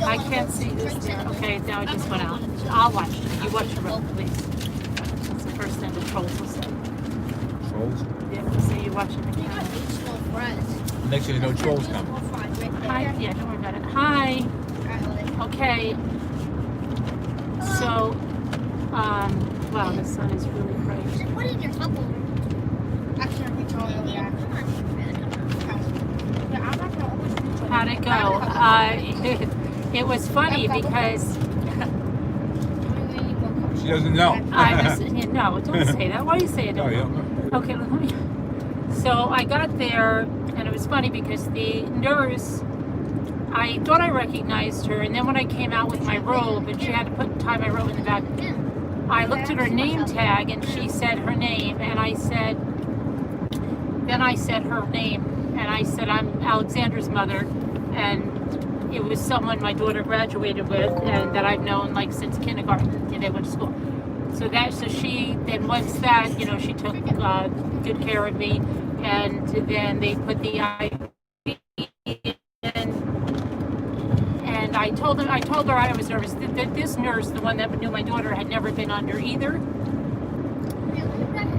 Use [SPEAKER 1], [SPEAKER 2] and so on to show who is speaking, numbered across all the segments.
[SPEAKER 1] I can't see this there. Okay, now it just went out. I'll watch it. You watch the road, please. That's the first thing the trolls will say.
[SPEAKER 2] Trolls?
[SPEAKER 1] Yeah, so you watching the camera.
[SPEAKER 2] Next thing you know, trolls come.
[SPEAKER 1] Hi. Yeah, don't worry about it. Hi. Okay. So, wow, the sun is really bright.
[SPEAKER 3] What is your couple? Actually, I'm controlling the
[SPEAKER 1] How'd it go? It was funny because
[SPEAKER 2] She doesn't know.
[SPEAKER 1] I was, no, don't say that. Why do you say it?
[SPEAKER 2] No, you don't know.
[SPEAKER 1] Okay, let me. So I got there, and it was funny because the nurse, I thought I recognized her, and then when I came out with my robe, and she had to tie my robe in the back, I looked at her name tag, and she said her name, and then I said her name, and I said, I'm Alexandra's mother, and it was someone my daughter graduated with, and that I've known like since kindergarten, and they went to school. So she, then once that, she took good care of me, and then they put the IV in, and I told her I was nervous. This nurse, the one that knew my daughter, had never been under either.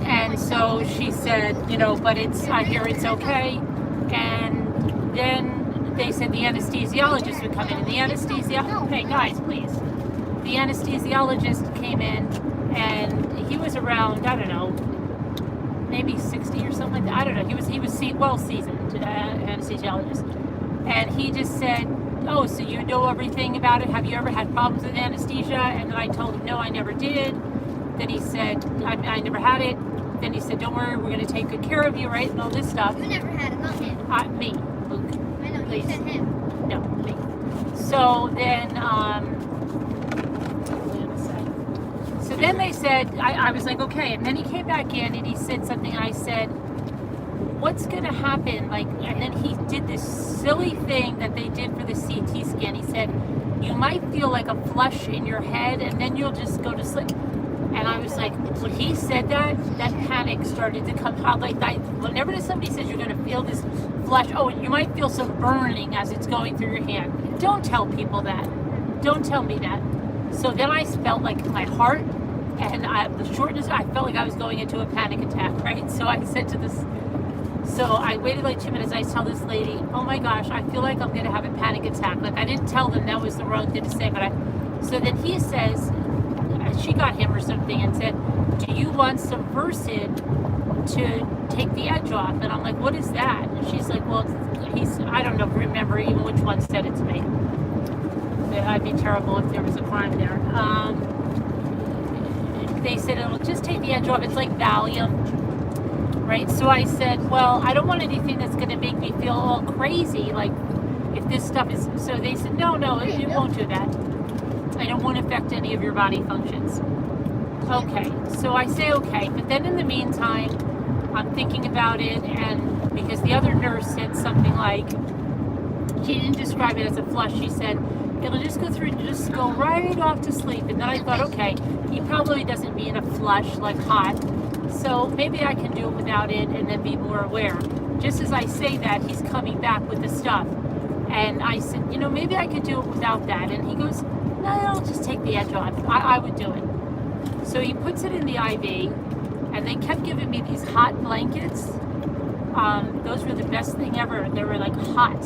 [SPEAKER 1] And so she said, but I hear it's okay. And then they said the anesthesiologist would come in, and hey guys, please. The anesthesiologist came in, and he was around, I don't know, maybe 60 or something like that. I don't know. He was well seasoned anesthesiologist, and he just said, "Oh, so you know everything about it? Have you ever had problems with anesthesia?" And then I told him, "No, I never did." Then he said, "I never had it." Then he said, "Don't worry, we're going to take good care of you, right?" And all this stuff.
[SPEAKER 3] You never had it, not him.
[SPEAKER 1] Me, Luke.
[SPEAKER 3] I know,
[SPEAKER 1] Please.
[SPEAKER 3] you said him.
[SPEAKER 1] No, me. So then, so then they said, I was like, okay. And then he came back in and he said something. And I said, what's going to happen? And then he did this silly thing that they did for the CT scan. He said, you might feel like a flush in your head and then you'll just go to sleep. And I was like, when he said that panic started to come out. Whenever somebody says you're going to feel this flush, you might feel some burning as it's going through your hand. Don't tell people that. Don't tell me that. So then I felt like my heart and the shortness, I felt like I was going into a panic attack, right? So I said to so I waited like 2 minutes. I tell this lady, oh my gosh, I feel like I'm going to have a panic attack. I didn't tell them that was the wrong thing to say, so then he says, she got him or something and said, do you want some Versed to take the edge off? And I'm like, what is that? And she's like, well, I don't remember even which one said it to me. I'd be terrible if there was a crime there. They said, it'll just take the edge off. It's like Valium, right? So I said, well, I don't want anything that's going to make me feel all crazy, like if this stuff is, so they said, no, it won't do that. I don't want to affect any of your body functions. Okay, so I say okay, but then in the meantime, I'm thinking about it, and because the other nurse said something like, she didn't describe it as a flush, she said, it'll just go through and just go right off to sleep. And then I thought, okay, he probably doesn't mean a flush like hot, so maybe I can do it without it and then be more aware. Just as I say that, he's coming back with the stuff. And I said, maybe I could do it without that. And he goes, no, I'll just take the edge off. I would do it. So he puts it in the IV, and they kept giving me these hot blankets. Those were the best thing ever. They were like hot.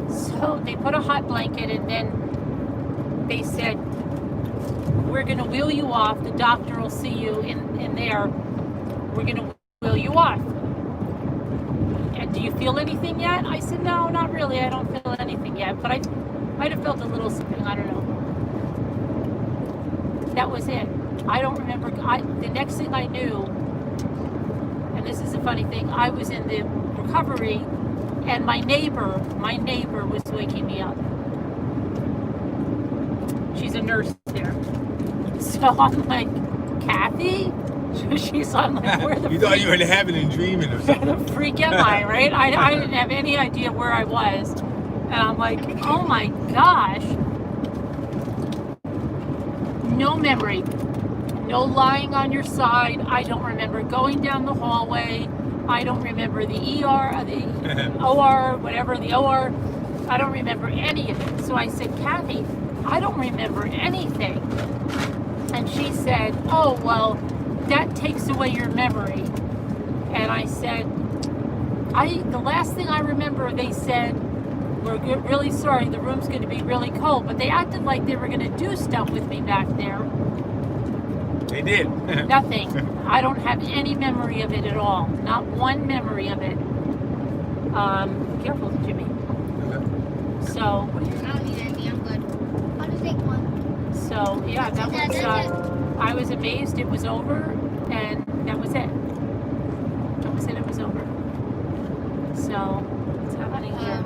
[SPEAKER 1] So they put a hot blanket, and then they said, we're going to wheel you off. The doctor will see you in there. We're going to wheel you off. And do you feel anything yet? I said, no, not really. I don't feel anything yet. But I might have felt a little something. I don't know. That was it. I don't remember. The next thing I knew, and this is a funny thing, I was in the recovery, and my neighbor was waking me up. She's a nurse there. So I'm like, Kathy? I'm like, where the
[SPEAKER 2] You thought you were in heaven and dreaming or something.
[SPEAKER 1] Where the freak am I, right? I didn't have any idea where I was. And I'm like, oh my gosh. No memory. No lying on your side. I don't remember going down the hallway. I don't remember the ER, the OR, whatever, the OR. I don't remember any of it. So I said, Kathy, I don't remember anything. And she said, oh, well, that takes away your memory. And I said, the last thing I remember, they said, we're really sorry, the room's going to be really cold. But they acted like they were going to do stuff with me back there.
[SPEAKER 2] They did.
[SPEAKER 1] Nothing. I don't have any memory of it at all. Not one memory of it. Careful, Jimmy. So,
[SPEAKER 3] I don't need any. I'm good. I'll just take one.
[SPEAKER 1] so yeah, that was, I was amazed it was over, and that was it. That was it, it was over. So, what's happening here?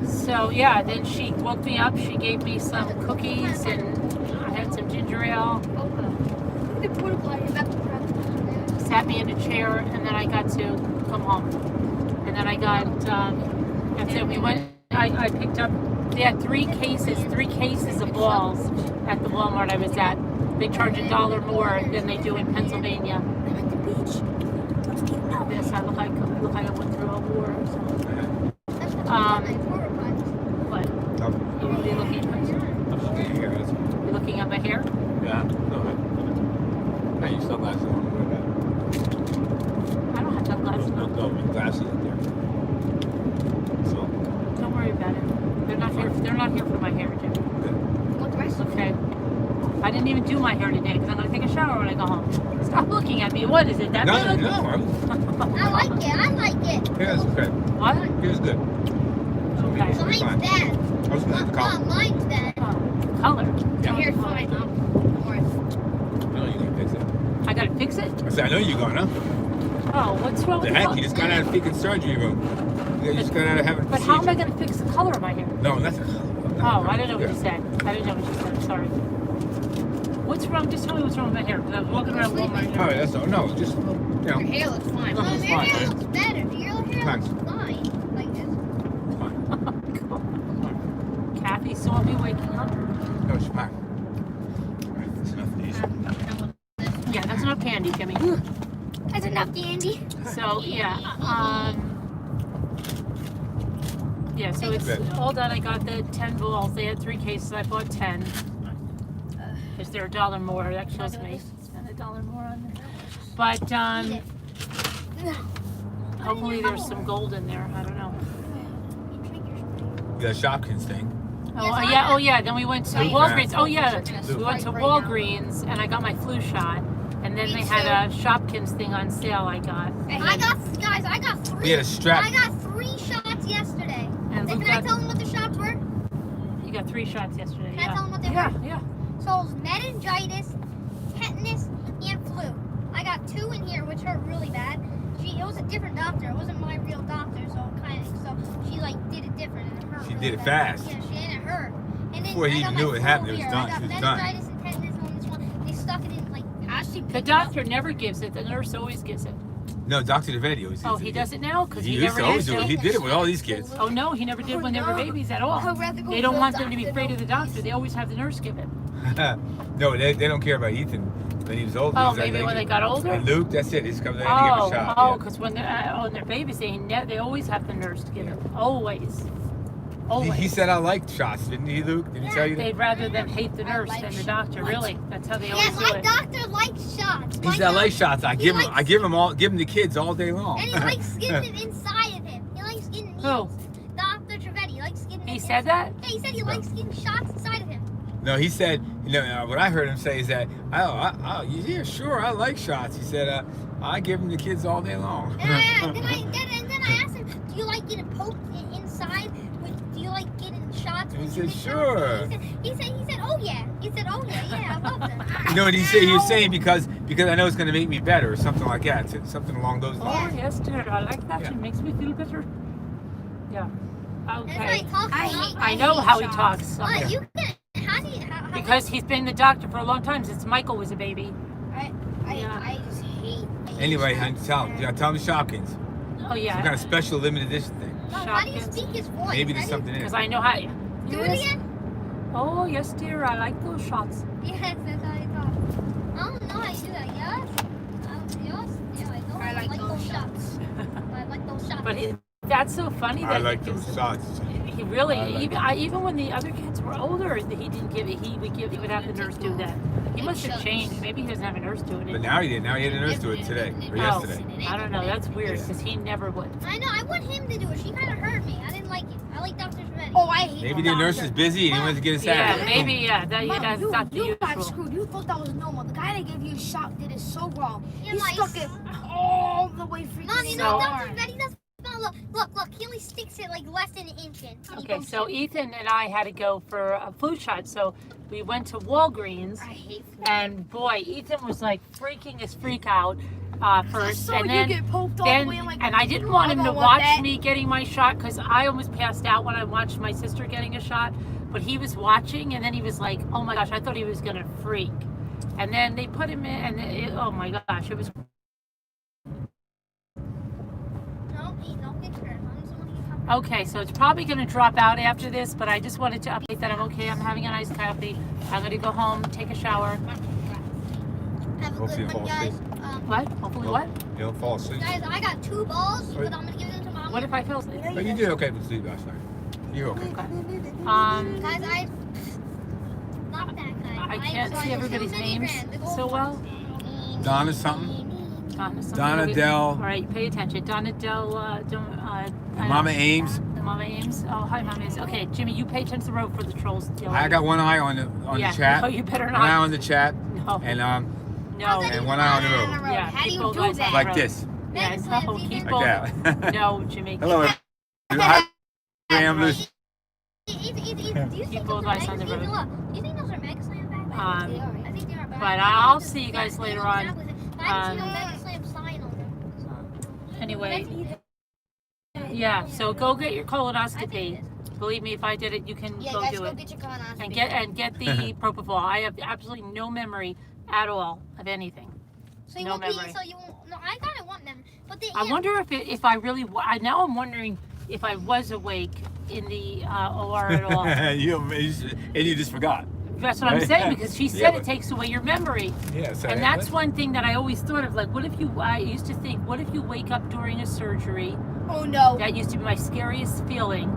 [SPEAKER 1] So yeah, then she woke me up, she gave me some cookies, and I had some ginger ale, sat me in a chair, and then I got to come home. And then I got, that's it, we went, I picked up, they had three cases of balls at the Walmart I was at. They charge $1 more than they do in Pennsylvania.
[SPEAKER 3] I'm at the beach.
[SPEAKER 1] This, I look like I went through a war or something. What? Are you looking at my hair? You looking at my hair?
[SPEAKER 2] Yeah. No, I use sunglasses on.
[SPEAKER 1] I don't have sunglasses on.
[SPEAKER 2] No, glasses up there. So.
[SPEAKER 1] Don't worry about it. They're not here. They're not here for my hair, Jim.
[SPEAKER 3] Want the rest of
[SPEAKER 1] Okay. I didn't even do my hair today because I'm going to take a shower when I go home. Stop looking at me. What is it? That
[SPEAKER 2] No,
[SPEAKER 1] bad?
[SPEAKER 2] no.
[SPEAKER 3] I like it. I like it.
[SPEAKER 2] Here's good.
[SPEAKER 1] What?
[SPEAKER 2] Here's good.
[SPEAKER 1] Okay.
[SPEAKER 3] Mine's
[SPEAKER 2] Fine.
[SPEAKER 3] bad.
[SPEAKER 2] I was looking at the color.
[SPEAKER 3] Mine's bad.
[SPEAKER 1] Oh, color.
[SPEAKER 2] Yeah.
[SPEAKER 3] Here's fine. Don't worry.
[SPEAKER 2] I know you're gonna fix it.
[SPEAKER 1] I got to fix it?
[SPEAKER 2] I said, I know you're gonna.
[SPEAKER 1] Oh, what's wrong with
[SPEAKER 2] The
[SPEAKER 1] the
[SPEAKER 2] heck,
[SPEAKER 1] color?
[SPEAKER 2] you just got out of freaking surgery room. You just got out of having a
[SPEAKER 1] But how am I
[SPEAKER 2] procedure.
[SPEAKER 1] going to fix the color of my hair?
[SPEAKER 2] No, that's a
[SPEAKER 1] Oh, I don't know what you said. I didn't know what you said. Sorry. What's wrong? Just tell me what's wrong with my hair. Because I was walking around Walmart.
[SPEAKER 2] Oh, that's all. No, just, you know.
[SPEAKER 3] Your hair looks fine.
[SPEAKER 2] No, it's
[SPEAKER 3] Your
[SPEAKER 2] fine,
[SPEAKER 3] hair
[SPEAKER 2] right?
[SPEAKER 3] looks better. Your hair
[SPEAKER 2] Thanks.
[SPEAKER 3] looks fine. Like this.
[SPEAKER 1] Kathy saw me waking up.
[SPEAKER 2] No, it's fine. That's enough of these.
[SPEAKER 1] Yeah, that's enough candy, Jimmy.
[SPEAKER 3] That's enough candy.
[SPEAKER 1] So yeah, yeah. So it's
[SPEAKER 2] Good.
[SPEAKER 1] all done. I got the 10 balls. They had 3 cases. I bought 10. Is there $1 more? That kills me. Spend $1 more on there. But hopefully there's some gold in there. I don't know.
[SPEAKER 2] The Shopkins thing.
[SPEAKER 1] Oh yeah. Oh yeah. Then we went to
[SPEAKER 3] Wait.
[SPEAKER 1] Walgreens. Oh yeah.
[SPEAKER 2] Luke.
[SPEAKER 1] We went to
[SPEAKER 3] Right now.
[SPEAKER 1] Walgreens and I got my flu shot. And then
[SPEAKER 3] Me
[SPEAKER 1] they had a Shopkins thing on sale. I got.
[SPEAKER 3] I got 3.
[SPEAKER 2] He had a strap.
[SPEAKER 3] I got 3 shots yesterday.
[SPEAKER 1] And
[SPEAKER 3] Can
[SPEAKER 1] Luke
[SPEAKER 3] I
[SPEAKER 1] got.
[SPEAKER 3] tell them what the shots were?
[SPEAKER 1] You got 3 shots yesterday.
[SPEAKER 3] Can I
[SPEAKER 1] Yeah.
[SPEAKER 3] tell them what they
[SPEAKER 1] Yeah.
[SPEAKER 3] were?
[SPEAKER 1] Yeah.
[SPEAKER 3] So it was meningitis, tetanus, and flu. I got 2 in here, which hurt really bad. It was a different doctor. It wasn't my real doctor, so she like did it different and it hurt.
[SPEAKER 2] She
[SPEAKER 3] really
[SPEAKER 2] did it
[SPEAKER 3] bad.
[SPEAKER 2] fast.
[SPEAKER 3] Yeah, she and it hurt. And then
[SPEAKER 2] Before
[SPEAKER 3] I
[SPEAKER 2] he
[SPEAKER 3] got
[SPEAKER 2] even
[SPEAKER 3] my
[SPEAKER 2] knew it
[SPEAKER 3] flu
[SPEAKER 2] happened, it was
[SPEAKER 3] here.
[SPEAKER 2] done.
[SPEAKER 3] I got
[SPEAKER 2] It was done.
[SPEAKER 3] meningitis and tetanus on this one. They stuck it in like actually.
[SPEAKER 1] The doctor never gives it. The nurse always gives it.
[SPEAKER 2] No, Dr. DeVetti always
[SPEAKER 1] Oh, he does it now because he
[SPEAKER 2] used
[SPEAKER 1] never
[SPEAKER 2] to always
[SPEAKER 1] did
[SPEAKER 2] do it. He did it with all these kids.
[SPEAKER 1] Oh no, he never did when they were babies at all.
[SPEAKER 3] I'd rather go
[SPEAKER 1] They don't
[SPEAKER 3] to
[SPEAKER 1] want
[SPEAKER 3] the
[SPEAKER 1] them to be
[SPEAKER 3] doctor
[SPEAKER 1] afraid
[SPEAKER 3] than
[SPEAKER 1] of the doctor. They always have the nurse give it.
[SPEAKER 2] No, they don't care about Ethan when he was older.
[SPEAKER 1] Oh,
[SPEAKER 2] He's like,
[SPEAKER 1] maybe when they got older.
[SPEAKER 2] And Luke, that's it. He's coming in and give him a shot.
[SPEAKER 1] Oh,
[SPEAKER 2] yeah.
[SPEAKER 1] because when they're babies, they always have the nurse to give it. Always.
[SPEAKER 2] He
[SPEAKER 1] Always.
[SPEAKER 2] said I liked shots, didn't he, Luke? Did he tell you that?
[SPEAKER 1] They'd rather them hate the
[SPEAKER 3] I
[SPEAKER 1] nurse
[SPEAKER 3] like
[SPEAKER 1] than the
[SPEAKER 3] shots.
[SPEAKER 1] doctor.
[SPEAKER 3] What?
[SPEAKER 1] Really, that's how they
[SPEAKER 3] Yeah,
[SPEAKER 1] always do
[SPEAKER 3] my
[SPEAKER 1] it.
[SPEAKER 3] doctor likes shots.
[SPEAKER 2] He said I like shots. I
[SPEAKER 3] He
[SPEAKER 2] give him.
[SPEAKER 3] likes-
[SPEAKER 2] I give him the kids all day long.
[SPEAKER 3] And he likes getting it inside of him. He likes getting needles. Dr. Trevetti, he likes getting
[SPEAKER 1] He
[SPEAKER 3] it
[SPEAKER 1] said that?
[SPEAKER 3] Yeah, he said he likes getting shots inside of him.
[SPEAKER 2] No, he said. What I heard him say is that, yeah, sure, I like shots. He said, I give them the kids all day long.
[SPEAKER 3] And then I asked him, do you like getting poked inside? Do you like getting shots?
[SPEAKER 2] He
[SPEAKER 3] when
[SPEAKER 2] said,
[SPEAKER 3] you get shots?"
[SPEAKER 2] sure.
[SPEAKER 3] He said, oh yeah. He said, oh yeah, I love them.
[SPEAKER 2] You know what he said? He was saying because I know it's going to make me better or something like that. Something along those
[SPEAKER 1] Oh
[SPEAKER 2] lines.
[SPEAKER 1] yes, dear. I like that.
[SPEAKER 2] Yeah.
[SPEAKER 1] It makes me feel better. Yeah.
[SPEAKER 3] That's how
[SPEAKER 1] Okay.
[SPEAKER 3] he talks.
[SPEAKER 1] I know how he talks.
[SPEAKER 3] What? You can. How do you? How
[SPEAKER 1] Because he's been the doctor for a long time since Michael was a baby. Yeah.
[SPEAKER 3] I just hate.
[SPEAKER 2] Anyway, honey, tell him the Shopkins.
[SPEAKER 1] Oh yeah.
[SPEAKER 2] Some kind of special limited edition thing.
[SPEAKER 3] How do you
[SPEAKER 1] Shopkins.
[SPEAKER 3] speak his voice?
[SPEAKER 2] Maybe there's
[SPEAKER 3] How
[SPEAKER 2] something in
[SPEAKER 1] Because
[SPEAKER 2] it.
[SPEAKER 1] I know how.
[SPEAKER 3] do you- Do it
[SPEAKER 1] Yes.
[SPEAKER 3] again.
[SPEAKER 1] Oh yes, dear. I like those shots.
[SPEAKER 3] Yes, that's how he talks. I don't know how you do that. Yes. Yes. Yeah, I know.
[SPEAKER 4] I like
[SPEAKER 3] those shots.
[SPEAKER 1] that's so funny that
[SPEAKER 2] I like those shots.
[SPEAKER 1] he really
[SPEAKER 2] I like
[SPEAKER 1] even when the other kids were older, he didn't give it. He would have the nurse do that. He must have changed. Maybe he doesn't have a nurse doing it.
[SPEAKER 2] But now he did. Now he had a nurse do it today or yesterday.
[SPEAKER 1] I don't know. That's weird because he never would.
[SPEAKER 3] I know. I want him to do it. She kind of hurt me. I didn't like it. I like Dr. Shreddy.
[SPEAKER 4] Oh, I hate
[SPEAKER 2] Maybe the nurse is busy and he wants to get his
[SPEAKER 1] Yeah,
[SPEAKER 2] salad.
[SPEAKER 1] maybe. Yeah, that's not the
[SPEAKER 4] you got
[SPEAKER 1] usual.
[SPEAKER 4] screwed. You thought that was normal. The guy that gave you a shot did it so wrong.
[SPEAKER 3] Yeah,
[SPEAKER 4] He
[SPEAKER 3] nice.
[SPEAKER 4] stuck it all the way freaking
[SPEAKER 3] Mom, you
[SPEAKER 4] in
[SPEAKER 3] know
[SPEAKER 4] the
[SPEAKER 3] Dr.
[SPEAKER 4] arm.
[SPEAKER 3] Shreddy does. No, look. He only sticks it like less than an inch in. and he
[SPEAKER 1] Okay,
[SPEAKER 3] goes
[SPEAKER 1] so
[SPEAKER 3] in.
[SPEAKER 1] Ethan and I had to go for a flu shot. So we went to Walgreens,
[SPEAKER 4] I hate flu.
[SPEAKER 1] and boy, Ethan was like freaking his freak out first,
[SPEAKER 4] So
[SPEAKER 1] and
[SPEAKER 4] you
[SPEAKER 1] then.
[SPEAKER 4] get poked all
[SPEAKER 1] Then,
[SPEAKER 4] the way. I'm like,
[SPEAKER 1] and I didn't want him
[SPEAKER 4] I
[SPEAKER 1] to
[SPEAKER 4] don't want
[SPEAKER 1] watch
[SPEAKER 4] that.
[SPEAKER 1] me getting my shot because I almost passed out when I watched my sister getting a shot. But he was watching, and then he was like, "Oh my gosh!" I thought he was gonna freak. And then they put him in, and oh my gosh, it was.
[SPEAKER 3] No, don't get hurt. I'm just want to get
[SPEAKER 1] Okay, so it's probably gonna drop out after this, but I just wanted to update that I'm okay. I'm having a nice coffee. I'm gonna go home, take a shower.
[SPEAKER 3] Have a
[SPEAKER 2] Hopefully
[SPEAKER 3] good
[SPEAKER 2] you
[SPEAKER 3] one,
[SPEAKER 2] fall
[SPEAKER 3] guys.
[SPEAKER 2] asleep.
[SPEAKER 1] What? Hopefully, what?
[SPEAKER 2] You don't fall asleep.
[SPEAKER 3] Guys, I got 2 balls, but I'm gonna give them to Mom.
[SPEAKER 1] What if I fell asleep?
[SPEAKER 2] But you did okay with sleep last night. You're okay.
[SPEAKER 1] Okay.
[SPEAKER 3] Guys, not that guy.
[SPEAKER 1] I can't see everybody's names so well.
[SPEAKER 2] Donna something. Donna
[SPEAKER 1] Okay.
[SPEAKER 2] Dell.
[SPEAKER 1] All right, pay attention. Donna Dell.
[SPEAKER 2] Mama Ames.
[SPEAKER 1] Mama Ames. Oh, hi, Mama Ames. Okay, Jimmy, you pay attention to the road for the trolls.
[SPEAKER 2] I got one eye on the chat.
[SPEAKER 1] No, you better
[SPEAKER 2] One eye
[SPEAKER 1] not.
[SPEAKER 2] on the chat.
[SPEAKER 1] No.
[SPEAKER 2] And
[SPEAKER 1] No.
[SPEAKER 2] and one eye on the road.
[SPEAKER 1] Yeah,
[SPEAKER 4] How do
[SPEAKER 1] keep
[SPEAKER 4] you
[SPEAKER 1] both
[SPEAKER 4] do
[SPEAKER 1] eyes on
[SPEAKER 4] that?
[SPEAKER 1] the
[SPEAKER 2] Like
[SPEAKER 1] road.
[SPEAKER 2] this.
[SPEAKER 1] Yeah, no, keep both.
[SPEAKER 2] Like that.
[SPEAKER 1] No, Jimmy.
[SPEAKER 2] Hello. Hi, Graham.
[SPEAKER 1] Right.
[SPEAKER 2] Liz.
[SPEAKER 3] Do you
[SPEAKER 1] Keep
[SPEAKER 3] think
[SPEAKER 1] both
[SPEAKER 3] those are
[SPEAKER 1] eyes on the
[SPEAKER 3] Mega
[SPEAKER 1] road.
[SPEAKER 3] Slam? Do you think those are Mega Slam bags?
[SPEAKER 1] Um,
[SPEAKER 3] I think they are.
[SPEAKER 1] but I'll see you guys later on.
[SPEAKER 3] I haven't seen a Mega Slam sign on them.
[SPEAKER 1] Anyway, yeah. So go get your colonoscopy. Believe me, if I did it, you can
[SPEAKER 4] Yeah,
[SPEAKER 1] go
[SPEAKER 4] guys,
[SPEAKER 1] do
[SPEAKER 4] go
[SPEAKER 1] it.
[SPEAKER 4] get your colonoscopy.
[SPEAKER 1] And get the propofol. I have absolutely no memory at all of anything.
[SPEAKER 3] So you
[SPEAKER 1] No
[SPEAKER 3] won't be.
[SPEAKER 1] memory.
[SPEAKER 3] So you won't. No, I kind of want them. But they.
[SPEAKER 1] I wonder if I really. Now I'm wondering if I was awake in the OR at all.
[SPEAKER 2] and you just forgot.
[SPEAKER 1] That's what I'm saying because she said
[SPEAKER 2] Yeah,
[SPEAKER 1] it
[SPEAKER 2] but-
[SPEAKER 1] takes away your memory.
[SPEAKER 2] Yeah. So
[SPEAKER 1] And that's one thing that I always thought of. Like, what if you? I used to think, what if you wake up during a surgery?
[SPEAKER 4] Oh no.
[SPEAKER 1] That used to be my scariest feeling.